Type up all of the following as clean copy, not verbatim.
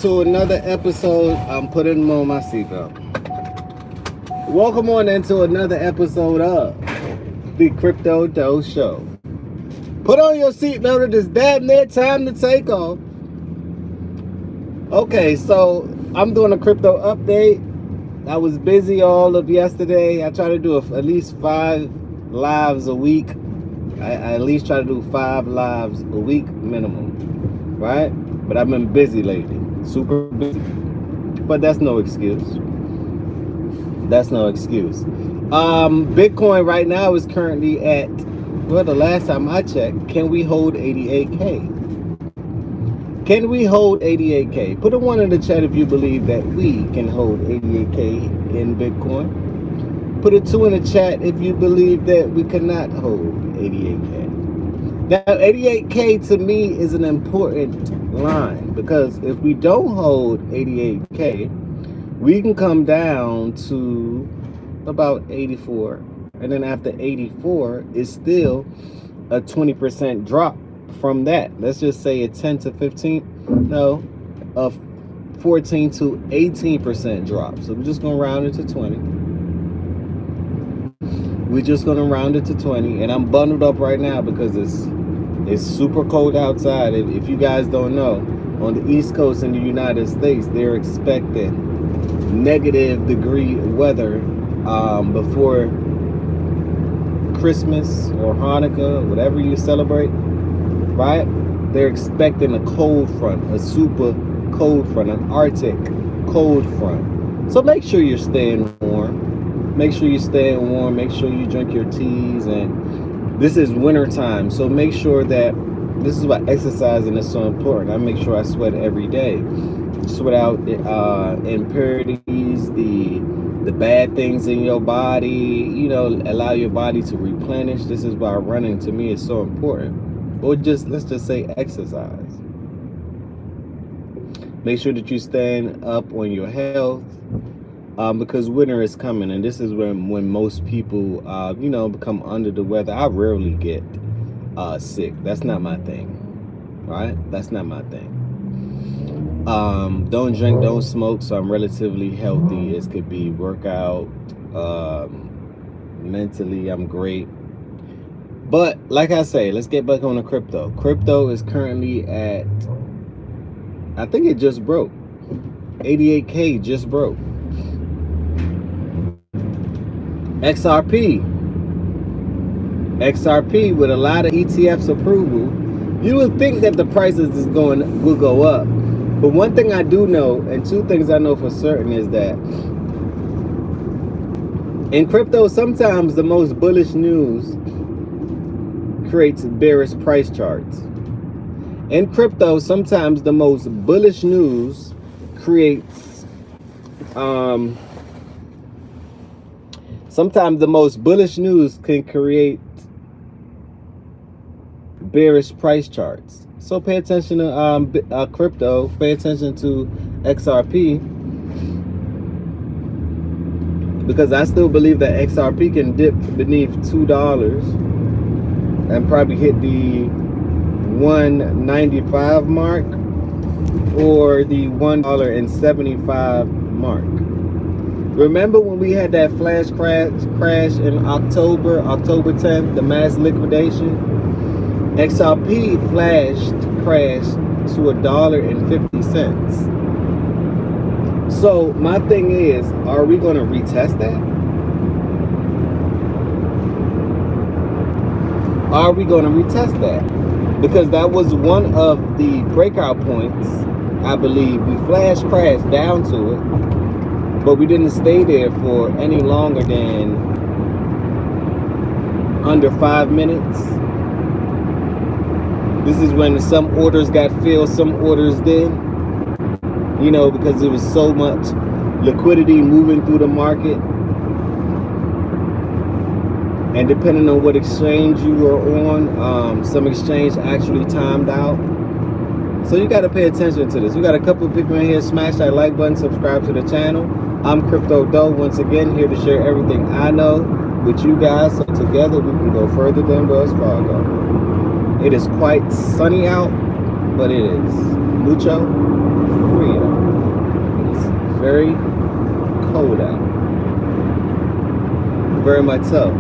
To another episode. I'm putting on my seatbelt. Welcome on into another episode of the Crypto Doe Show. Put on your seatbelt. It is damn near time to take off. Okay, so I'm doing a crypto update. I was busy all of yesterday. I try to do at least 5 lives a week. I at least try to do 5 lives a week minimum, right? But I've been busy lately. Super busy, but that's no excuse. Bitcoin right now is currently at, well, the last time I checked, can we hold 88k? Can we hold 88k? Put a 1 in the chat if you believe that we can hold 88k in Bitcoin. Put a 2 in the chat if you believe that we cannot hold 88k. Now, 88k to me is an important line, because if we don't hold 88k, we can come down to about 84, and then after 84 is still a 20% drop from that. Let's just say a 10 to 15, no, a 14 to 18% drop. So we're just gonna round it to 20. We're just gonna round it to 20, and I'm bundled up right now because it's super cold outside. If you guys don't know, on the East Coast in the United States, they're expecting negative degree weather before Christmas or Hanukkah, whatever you celebrate, right? They're expecting a cold front, a super cold front, an Arctic cold front. So make sure you're staying warm. Make sure you drink your teas, and this is winter time, so make sure that, this is why exercising is so important. I make sure I sweat every day. Sweat out impurities, the bad things in your body, allow your body to replenish. This is why running to me is so important. Or let's just say exercise. Make sure that you stand up on your health. Because winter is coming, and this is when most people, become under the weather. I rarely get sick. That's not my thing, right? That's not my thing. Don't drink, don't smoke, so I'm relatively healthy as could be. Workout, mentally, I'm great. But like I say, let's get back on the crypto. Crypto is currently at, I think it just broke. 88k just broke. XRP with a lot of ETFs approval, you would think that the prices will go up. But one thing I do know, and 2 things I know for certain, is that in crypto, sometimes the most bullish news creates bearish price charts. In crypto, sometimes the most bullish news creates sometimes the most bullish news can create bearish price charts. So pay attention to crypto. Pay attention to XRP, because I still believe that XRP can dip beneath $2 and probably hit the 195 mark or the $1.75 mark. Remember when we had that flash crash in October 10th, the mass liquidation? XRP crashed to $1.50. So my thing is, are we going to retest that? Are we going to retest that? Because that was one of the breakout points. I believe we flash crashed down to it, but we didn't stay there for any longer than under 5 minutes. This is when some orders got filled, some orders didn't. Because there was so much liquidity moving through the market. And depending on what exchange you were on, some exchange actually timed out. So you got to pay attention to this. We got a couple of people in here. Smash that like button, subscribe to the channel. I'm Crypto Doe, once again here to share everything I know with you guys, so together we can go further than Wells Fargo. It is quite sunny out, but it is mucho frío. very cold out. Very much so.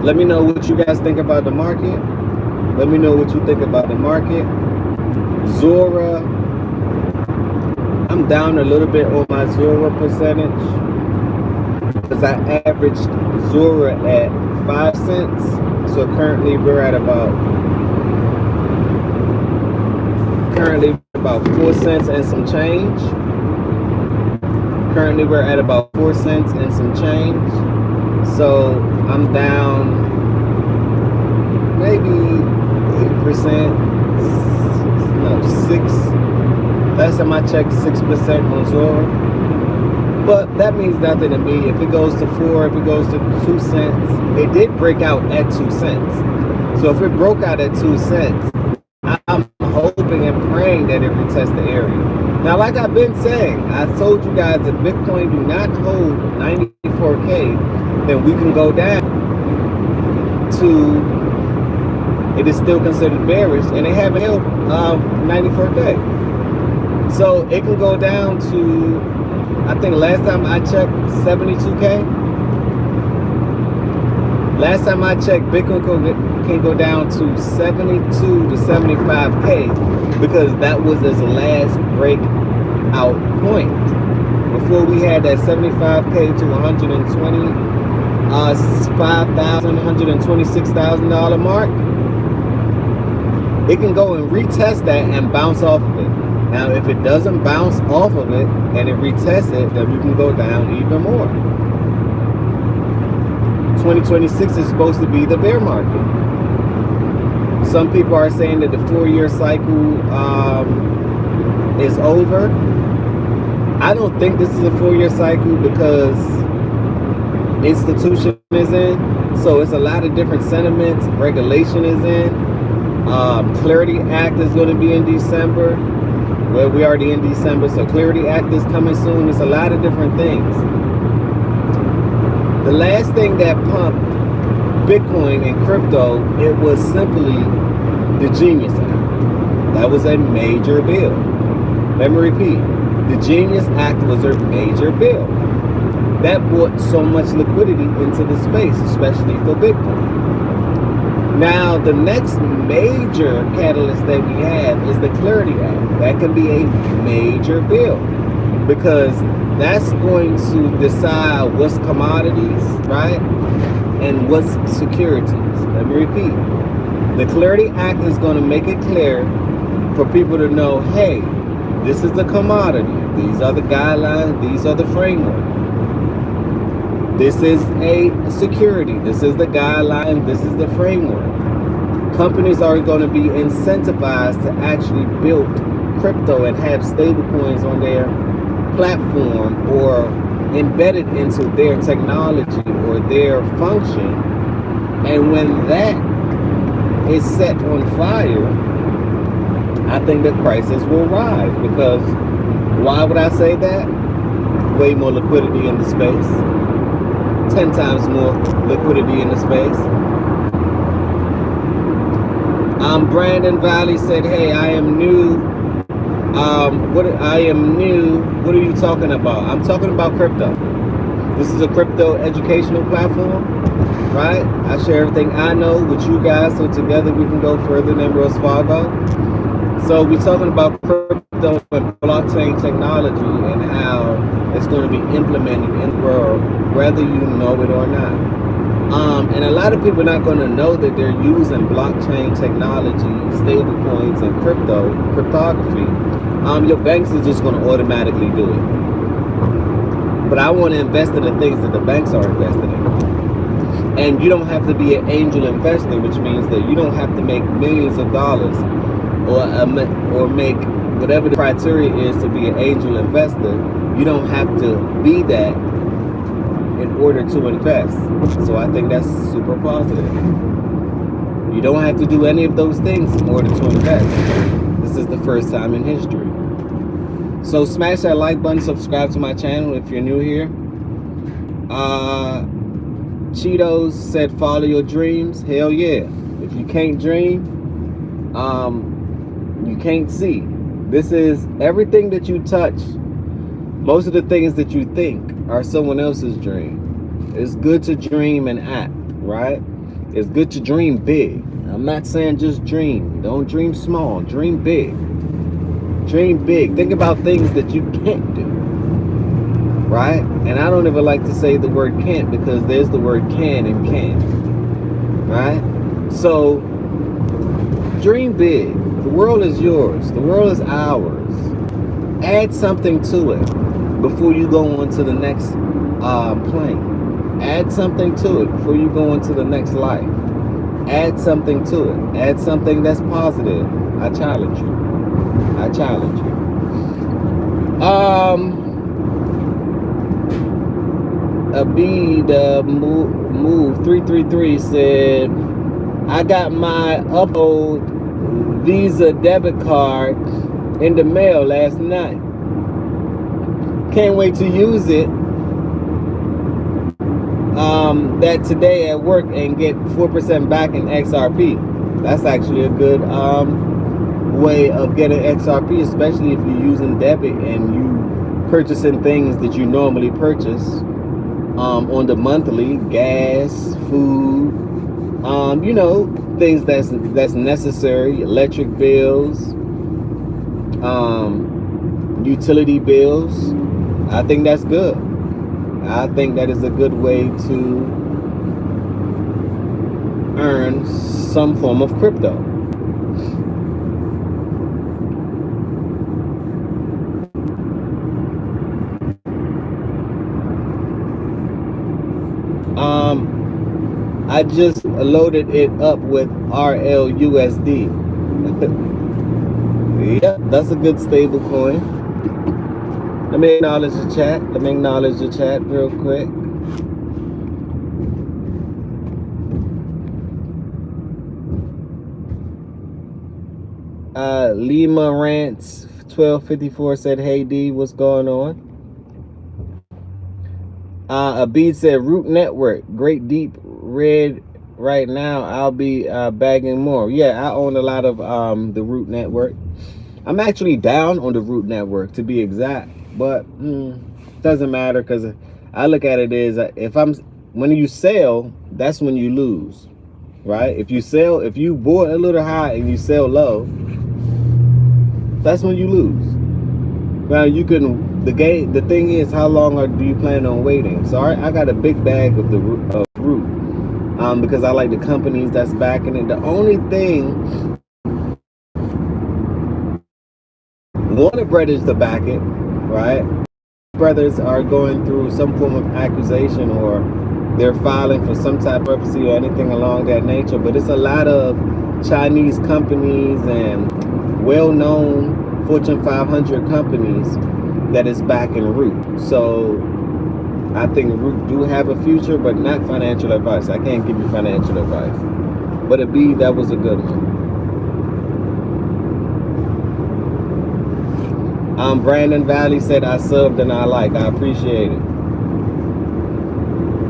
Let me know what you guys think about the market. Let me know what you think about the market. Zora, I'm down a little bit on my Zora percentage because I averaged Zora at 5 cents. So currently we're at about 4 cents and some change. Currently we're at about 4 cents and some change. So I'm down maybe 8%, no, 6. Last time I checked, 6% on Zora. But that means nothing to me. If it goes to 4, if it goes to 2 cents, it did break out at 2 cents. So if it broke out at 2 cents, I'm hoping and praying that it retests the area. Now, like I've been saying, I told you guys if Bitcoin do not hold 94K, then we can go down to, it is still considered bearish, and they haven't held 94K. So it can go down to, I think last time I checked, 72K. Last time I checked, Bitcoin can go down to 72 to 75K because that was its last breakout point. Before we had that 75K to $126,000 mark, it can go and retest that and bounce off of it. Now, if it doesn't bounce off of it and it retests it, then we can go down even more. 2026 is supposed to be the bear market. Some people are saying that the 4-year cycle is over. I don't think this is a 4-year cycle because institution is in. So it's a lot of different sentiments. Regulation is in. Clarity Act is going to be in December. Well, we already in December, so Clarity Act is coming soon. It's a lot of different things. The last thing that pumped Bitcoin and crypto, it was simply the Genius Act. That was a major bill. Let me repeat. The Genius Act was a major bill. That brought so much liquidity into the space, especially for Bitcoin. Now, the next major catalyst that we have is the Clarity Act. That can be a major bill because that's going to decide what's commodities, right? And what's securities. Let me repeat. The Clarity Act is going to make it clear for people to know, hey, this is the commodity. These are the guidelines. These are the framework. This is a security. This is the guideline. This is the framework. Companies are going to be incentivized to actually build crypto and have stable coins on their platform or embedded into their technology or their function. And when that is set on fire, I think the prices will rise. Because why would I say that? Way more liquidity in the space. 10 times more liquidity in the space. Brandon Valley said, hey, I am new. What are you talking about? I'm talking about crypto. This is a crypto educational platform, right? I share everything I know with you guys so together we can go further than Wells Fargo. So we're talking about crypto and blockchain technology and how it's going to be implemented in the world, whether you know it or not. And a lot of people are not going to know that they're using blockchain technology, stable coins, and cryptography. Your banks are just going to automatically do it. But I want to invest in the things that the banks are invested in. And you don't have to be an angel investor, which means that you don't have to make millions of dollars or make whatever the criteria is to be an angel investor. You don't have to be that in order to invest. So I think that's super positive. You don't have to do any of those things in order to invest. This is the first time in history. So smash that like button, subscribe to my channel if you're new here. Cheetos said follow your dreams. Hell yeah. If you can't dream, you can't see. This is everything that you touch Most of the things that you think are someone else's dream. It's good to dream and act, right? It's good to dream big. I'm not saying just dream. Don't dream small. Dream big. Dream big. Think about things that you can't do, right? And I don't even like to say the word can't, because there's the word can and can't, right? So dream big. The world is yours. The world is ours. Add something to it before you go on to the next plane. Add something to it before you go into the next life. Add something to it. Add something that's positive. I challenge you. I challenge you. Abid move 333 said, I got my Uphold Visa debit card in the mail last night. Can't wait to use it that today at work and get 4% back in XRP. That's actually a good way of getting XRP, especially if you're using debit and you purchasing things that you normally purchase on the monthly, gas, food, you know, things that's necessary, electric bills, utility bills. I think that's good. I think that is a good way to earn some form of crypto. I just loaded it up with RLUSD. Yep, that's a good stable coin. Let me acknowledge the chat. Let me acknowledge the chat real quick. Lima Rants 1254 said, hey D, what's going on? Abid said, Root Network, great deep red right now. I'll be bagging more. Yeah, I own a lot of the Root Network. I'm actually down on the Root Network, to be exact, but doesn't matter, because I look at it as when you sell, that's when you lose, right? If you sell, if you bought a little high and you sell low, that's when you lose. Now you can. The thing is, how long do you plan on waiting? So I got a big bag of the Root, because I like the companies that's backing it. The only thing, Warner Brothers to back it, right? Brothers are going through some form of accusation, or they're filing for some type of bankruptcy or anything along that nature. But it's a lot of Chinese companies and well-known Fortune 500 companies that is backing Root. So I think Root do have a future, but not financial advice. I can't give you financial advice. But that was a good one. Brandon Valley said, I subbed and I like. I appreciate it.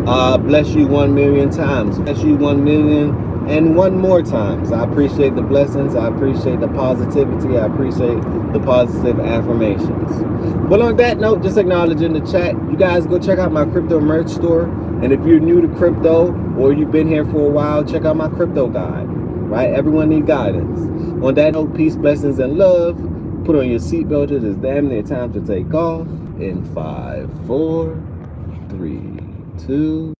Bless you 1 million times. Bless you 1 million and one more times. I appreciate the blessings. I appreciate the positivity. I appreciate the positive affirmations. But on that note, just acknowledging the chat. You guys go check out my crypto merch store. And if you're new to crypto, or you've been here for a while, check out my crypto guide. Right? Everyone needs guidance. On that note, peace, blessings, and love. Put on your seatbelt. It is damn near time to take off. In 5, 4, 3, 2.